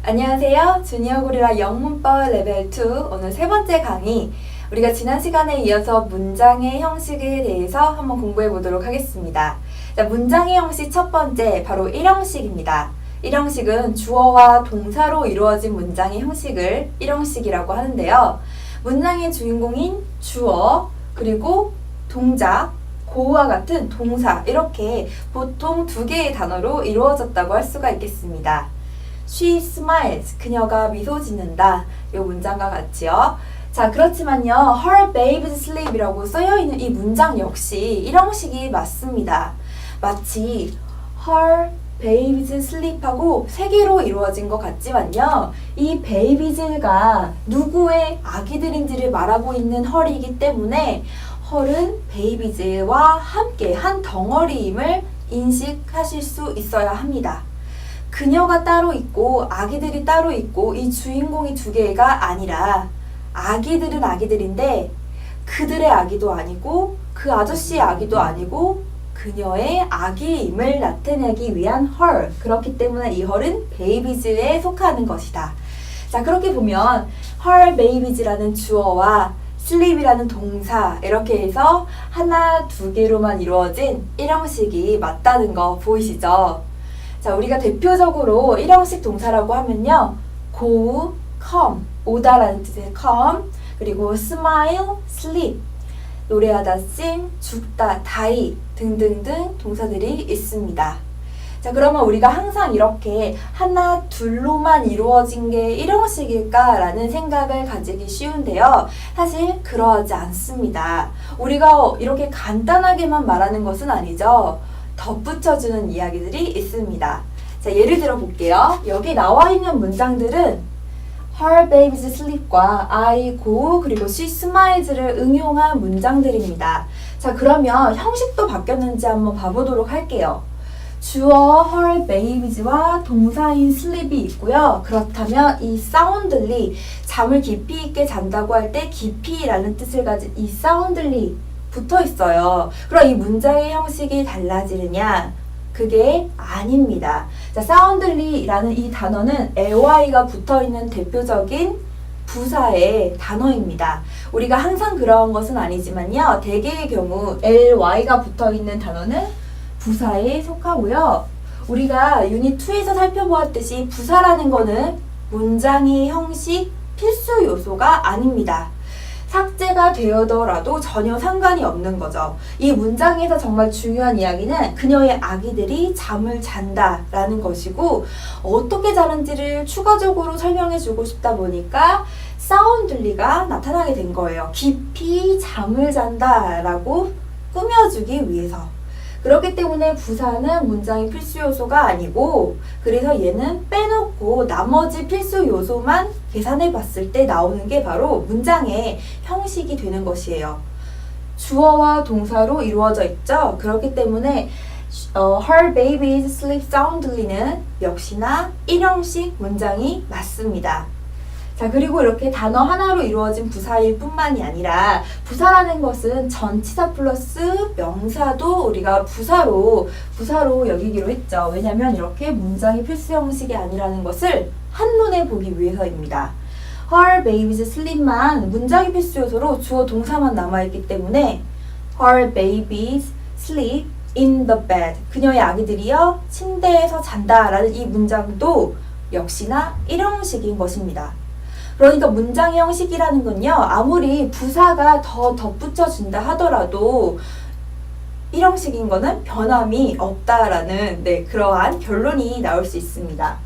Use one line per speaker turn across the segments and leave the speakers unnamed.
안녕하세요. 주니어 고릴라 영문법 레벨 2 오늘 세 번째 강의. 우리가 지난 시간에 이어서 문장의 형식에 대해서 한번 공부해 보도록 하겠습니다. 자, 문장의 형식 첫 번째 바로 1형식입니다. 1형식은 주어와 동사로 이루어진 문장의 형식을 1형식이라고 하는데요. 문장의 주인공인 주어 그리고 동작, 고와 같은 동사 이렇게 보통 두 개의 단어로 이루어졌다고 할 수가 있겠습니다. She smiles. 그녀가 미소 짓는다. 이 문장과 같이요. 자, 그렇지만요. Her baby's sleep이라고 써여있는 이 문장 역시 1형식이 맞습니다. 마치 Her baby's sleep하고 세 개로 이루어진 것 같지만요. 이 babies가 누구의 아기들인지를 말하고 있는 her이기 때문에 her은 babies와 함께 한 덩어리임을 인식하실 수 있어야 합니다. 그녀가 따로 있고 아기들이 따로 있고 이 주인공이 두 개가 아니라 아기들은 아기들인데 그들의 아기도 아니고 그 아저씨의 아기도 아니고 그녀의 아기임을 나타내기 위한 her. 그렇기 때문에 이 her은 babies에 속하는 것이다. 자, 그렇게 보면 her babies라는 주어와 sleep이라는 동사 이렇게 해서 하나, 두 개로만 이루어진 1형식이 맞다는 거 보이시죠? 자, 우리가 대표적으로 1형식 동사라고 하면요. go, come, 오다라는 뜻의 come, 그리고 smile, sleep, 노래하다 sing, 죽다 die 등등등 동사들이 있습니다. 자, 그러면 우리가 항상 이렇게 하나, 둘로만 이루어진 게 1형식일까라는 생각을 가지기 쉬운데요. 사실 그러하지 않습니다. 우리가 이렇게 간단하게만 말하는 것은 아니죠. 덧붙여주는 이야기들이 있습니다. 자, 예를 들어 볼게요. 여기 나와 있는 문장들은 Her baby's sleep과 I go 그리고 she smiles를 응용한 문장들입니다. 자, 그러면 형식도 바뀌었는지 한번 봐보도록 할게요. 주어 her babies와 동사인 sleep이 있고요. 그렇다면 이 soundly, 잠을 깊이 있게 잔다고 할 때 깊이라는 뜻을 가진 이 soundly 붙어 있어요. 그럼 이 문장의 형식이 달라지느냐? 그게 아닙니다. 자, soundly라는 이 단어는 ly가 붙어 있는 대표적인 부사의 단어입니다. 우리가 항상 그런 것은 아니지만요. 대개의 경우 ly가 붙어 있는 단어는 부사에 속하고요. 우리가 유닛 2에서 살펴보았듯이 부사라는 거는 문장의 형식 필수 요소가 아닙니다. 삭제가 되어더라도 전혀 상관이 없는 거죠. 이 문장에서 정말 중요한 이야기는 그녀의 아기들이 잠을 잔다라는 것이고 어떻게 자는지를 추가적으로 설명해주고 싶다 보니까 soundly가 나타나게 된 거예요. 깊이 잠을 잔다라고 꾸며주기 위해서. 그렇기 때문에 부사는 문장의 필수 요소가 아니고 그래서 얘는 빼놓고 나머지 필수 요소만 계산해 봤을 때 나오는 게 바로 문장의 형식이 되는 것이에요. 주어와 동사로 이루어져 있죠. 그렇기 때문에 Her babies sleep soundly는 역시나 1형식 문장이 맞습니다. 자, 그리고 이렇게 단어 하나로 이루어진 부사일 뿐만이 아니라 부사라는 것은 전치사 플러스 명사도 우리가 부사로 여기기로 했죠. 왜냐하면 이렇게 문장의 필수 형식이 아니라는 것을 한눈에 보기 위해서입니다. Her babies sleep만 문장의 필수 요소로 주어 동사만 남아있기 때문에 Her babies sleep in the bed. 그녀의 아기들이요 침대에서 잔다라는 이 문장도 역시나 1형식인 것입니다. 그러니까 문장의 형식이라는 건요. 아무리 부사가 더 덧붙여준다 하더라도 1형식인 거는 변함이 없다라는 그러한 결론이 나올 수 있습니다.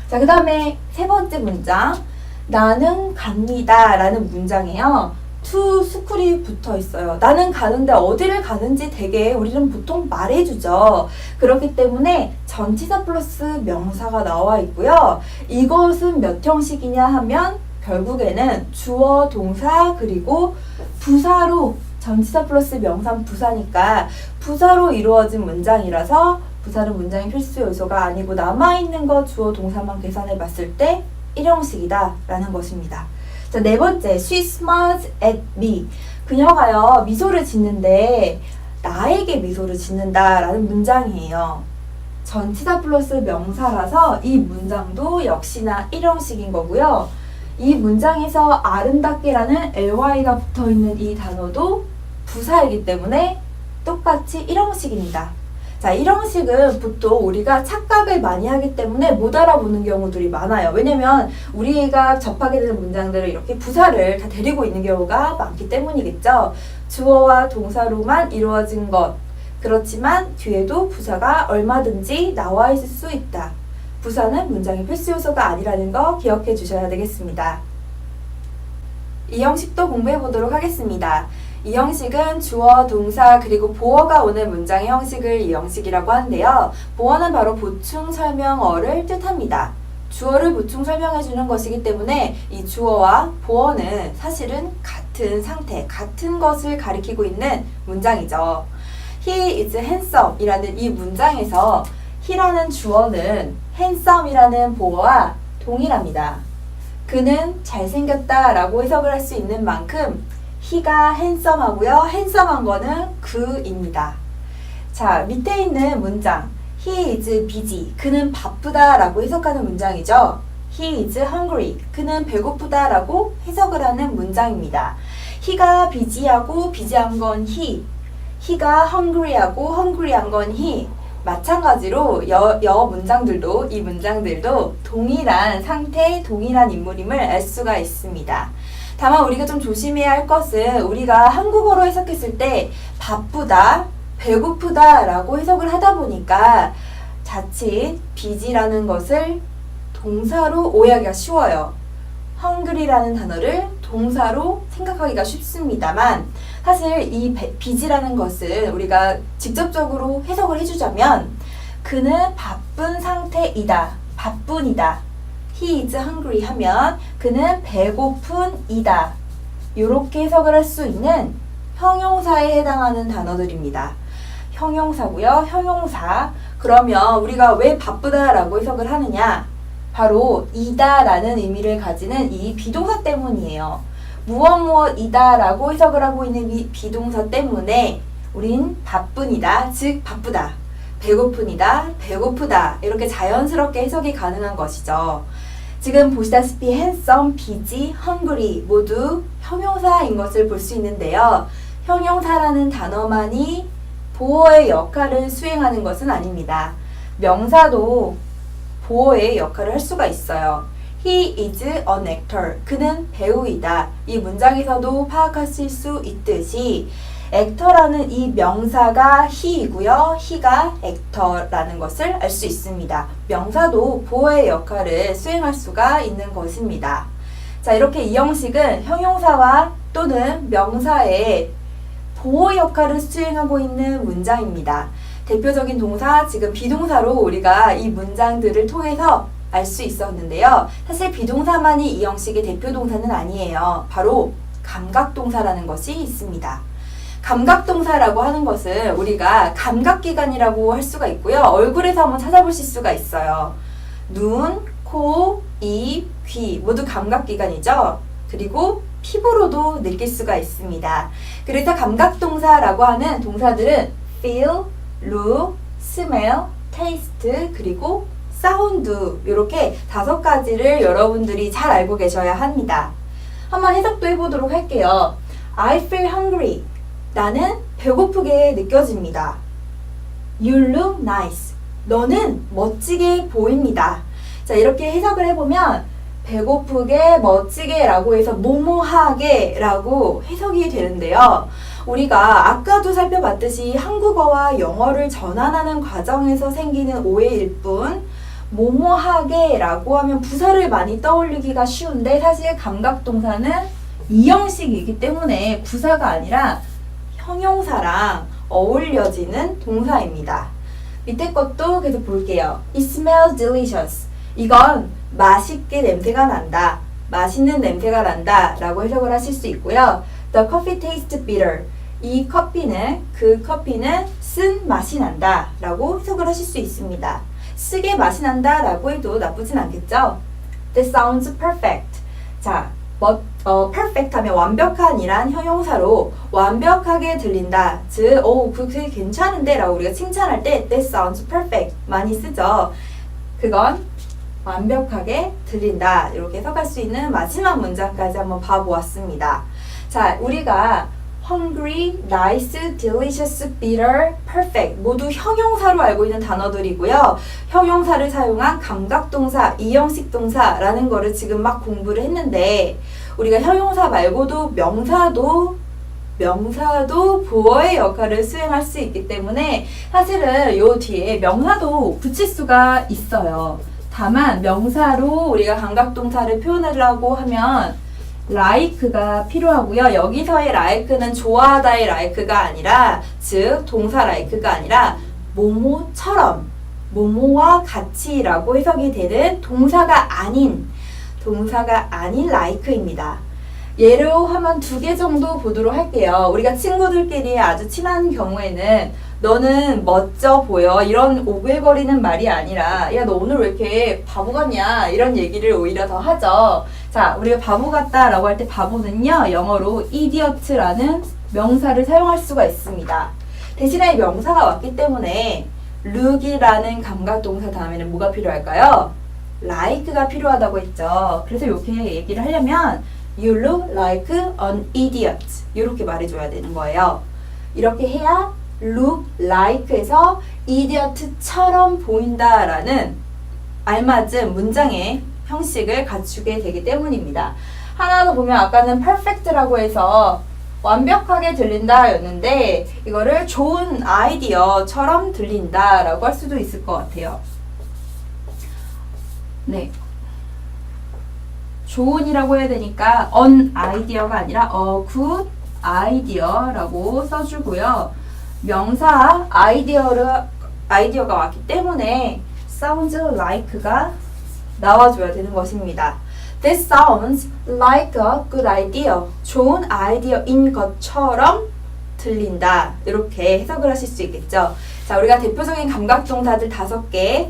자, 그 다음에 세 번째 문장. 나는 갑니다 라는 문장이에요. to school이 붙어 있어요. 나는 가는데 어디를 가는지 되게 우리는 보통 말해주죠. 그렇기 때문에 전치사 플러스 명사가 나와 있고요. 이것은 몇 형식이냐 하면 결국에는 주어, 동사, 그리고 부사로 전치사 플러스 명사 부사니까 부사로 이루어진 문장이라서 부사는 문장의 필수 요소가 아니고 남아있는 것 주어, 동사만 계산해 봤을 때 1형식이다 라는 것입니다. 자, 네 번째, she smiles at me. 그녀가요 미소를 짓는데 나에게 미소를 짓는다 라는 문장이에요. 전치사 플러스 명사라서 이 문장도 역시나 일형식인 거고요. 이 문장에서 아름답게라는 ly가 붙어있는 이 단어도 부사이기 때문에 똑같이 일형식입니다. 자, 일형식은 보통 우리가 착각을 많이 하기 때문에 못 알아보는 경우들이 많아요. 왜냐면 우리가 접하게 되는 문장들을 이렇게 부사를 다 데리고 있는 경우가 많기 때문이겠죠. 주어와 동사로만 이루어진 것. 그렇지만 뒤에도 부사가 얼마든지 나와 있을 수 있다. 부사는 문장의 필수 요소가 아니라는 거 기억해 주셔야 되겠습니다. 이 형식도 공부해 보도록 하겠습니다. 이 형식은 주어, 동사, 그리고 보어가 오는 문장의 형식을 이 형식이라고 하는데요. 보어는 바로 보충 설명어를 뜻합니다. 주어를 보충 설명해 주는 것이기 때문에 이 주어와 보어는 사실은 같은 상태, 같은 것을 가리키고 있는 문장이죠. He is handsome 이라는 이 문장에서 he라는 주어는 handsome이라는 보어와 동일합니다. 그는 잘생겼다 라고 해석을 할 수 있는 만큼 he가 handsome하고요. handsome한 거는 그입니다. 자, 밑에 있는 문장 He is busy. 그는 바쁘다 라고 해석하는 문장이죠. He is hungry. 그는 배고프다 라고 해석을 하는 문장입니다. he가 busy하고 busy한 건 he가 hungry하고 hungry한 건 he. 마찬가지로 여 문장들도 이 문장들도 동일한 상태, 동일한 인물임을 알 수가 있습니다. 다만 우리가 좀 조심해야 할 것은 우리가 한국어로 해석했을 때 바쁘다, 배고프다 라고 해석을 하다 보니까 자칫 busy라는 것을 동사로 오해하기가 쉬워요. hungry라는 단어를 동사로 생각하기가 쉽습니다만 사실 이 busy라는 것은 우리가 직접적으로 해석을 해주자면 그는 바쁜 상태이다, 바쁜이다. He is hungry 하면 그는 배고픈이다. 이렇게 해석을 할 수 있는 형용사에 해당하는 단어들입니다. 형용사고요. 형용사. 그러면 우리가 왜 바쁘다라고 해석을 하느냐? 바로 이다라는 의미를 가지는 이 비동사 때문이에요. 무엇이다 라고 해석을 하고 있는 이 비동사 때문에 우린 바쁜이다, 즉 바쁘다, 배고픈이다, 배고프다 이렇게 자연스럽게 해석이 가능한 것이죠. 지금 보시다시피 handsome, busy, hungry 모두 형용사인 것을 볼 수 있는데요. 형용사라는 단어만이 보어의 역할을 수행하는 것은 아닙니다. 명사도 보어의 역할을 할 수가 있어요. He is an actor. 그는 배우이다. 이 문장에서도 파악하실 수 있듯이 actor라는 이 명사가 he이고요. he가 actor라는 것을 알 수 있습니다. 명사도 보어의 역할을 수행할 수가 있는 것입니다. 자, 이렇게 이 형식은 형용사와 또는 명사의 보호 역할을 수행하고 있는 문장입니다. 대표적인 동사, 지금 비동사로 우리가 이 문장들을 통해서 알 수 있었는데요. 사실 비동사만이 이 형식의 대표 동사는 아니에요. 바로 감각동사라는 것이 있습니다. 감각동사라고 하는 것은 우리가 감각기관이라고 할 수가 있고요. 얼굴에서 한번 찾아보실 수가 있어요. 눈, 코, 입, 귀 모두 감각기관이죠. 그리고 피부로도 느낄 수가 있습니다. 그래서 감각동사라고 하는 동사들은 feel, look, smell, taste 그리고 사운드 이렇게 5가지를 여러분들이 잘 알고 계셔야 합니다. 한번 해석도 해보도록 할게요. I feel hungry. 나는 배고프게 느껴집니다. You look nice. 너는 멋지게 보입니다. 자, 이렇게 해석을 해보면 배고프게, 멋지게 라고 해서 뭐뭐하게 라고 해석이 되는데요. 우리가 아까도 살펴봤듯이 한국어와 영어를 전환하는 과정에서 생기는 오해일 뿐 뭐뭐하게 라고 하면 부사를 많이 떠올리기가 쉬운데 사실 감각동사는 이 형식이기 때문에 부사가 아니라 형용사랑 어울려지는 동사입니다. 밑에 것도 계속 볼게요. It smells delicious. 이건 맛있게 냄새가 난다. 맛있는 냄새가 난다 라고 해석을 하실 수 있고요. The coffee tastes bitter. 이 커피는, 그 커피는 쓴 맛이 난다 라고 해석을 하실 수 있습니다. 쓰게 맛이 난다 라고 해도 나쁘진 않겠죠? That sounds perfect. 자, perfect 하면 완벽한이란 형용사로 완벽하게 들린다. 즉, 그게 괜찮은데 라고 우리가 칭찬할 때 that sounds perfect 많이 쓰죠. 그건 완벽하게 들린다. 이렇게 해석할 수 있는 마지막 문장까지 한번 봐보았습니다. 자, 우리가 hungry, nice, delicious, bitter, perfect 모두 형용사로 알고 있는 단어들이고요. 형용사를 사용한 감각동사, 이형식 동사라는 거를 지금 막 공부를 했는데 우리가 형용사 말고도 명사도 보어의 역할을 수행할 수 있기 때문에 사실은 요 뒤에 명사도 붙일 수가 있어요. 다만 명사로 우리가 감각동사를 표현하려고 하면 like가 필요하고요. 여기서의 like는 좋아하다의 like가 아니라 즉 동사 like가 아니라 뭐뭐처럼 뭐뭐와 같이라고 해석이 되는 동사가 아닌 like입니다. 예로 하면 2개 정도 보도록 할게요. 우리가 친구들끼리 아주 친한 경우에는 너는 멋져 보여 이런 오글거리는 말이 아니라 야, 너 오늘 왜 이렇게 바보 같냐 이런 얘기를 오히려 더 하죠. 자, 우리가 바보 같다 라고 할 때 바보는요 영어로 idiot라는 명사를 사용할 수가 있습니다. 대신에 명사가 왔기 때문에 look이라는 감각동사 다음에는 뭐가 필요할까요? like가 필요하다고 했죠. 그래서 이렇게 얘기를 하려면 You look like an idiot 이렇게 말해줘야 되는 거예요. 이렇게 해야 look like에서 idiot처럼 보인다라는 알맞은 문장의 형식을 갖추게 되기 때문입니다. 하나 더 보면 아까는 perfect라고 해서 완벽하게 들린다 였는데 이거를 좋은 아이디어처럼 들린다 라고 할 수도 있을 것 같아요. 네. 좋은이라고 해야 되니까 an idea가 아니라 a good idea라고 써주고요. 명사 아이디어가 왔기 때문에 sounds like가 나와줘야 되는 것입니다. This sounds like a good idea. 좋은 아이디어인 것처럼 들린다. 이렇게 해석을 하실 수 있겠죠. 자, 우리가 대표적인 감각동사들 5개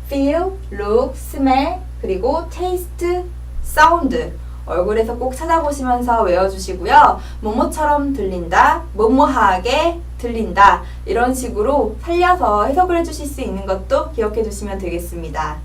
feel, look, smell, 그리고 taste, sound 얼굴에서 꼭 찾아보시면서 외워주시고요. 뭐뭐처럼 들린다, 뭐뭐하게 들린다 이런 식으로 살려서 해석을 해주실 수 있는 것도 기억해 두시면 되겠습니다.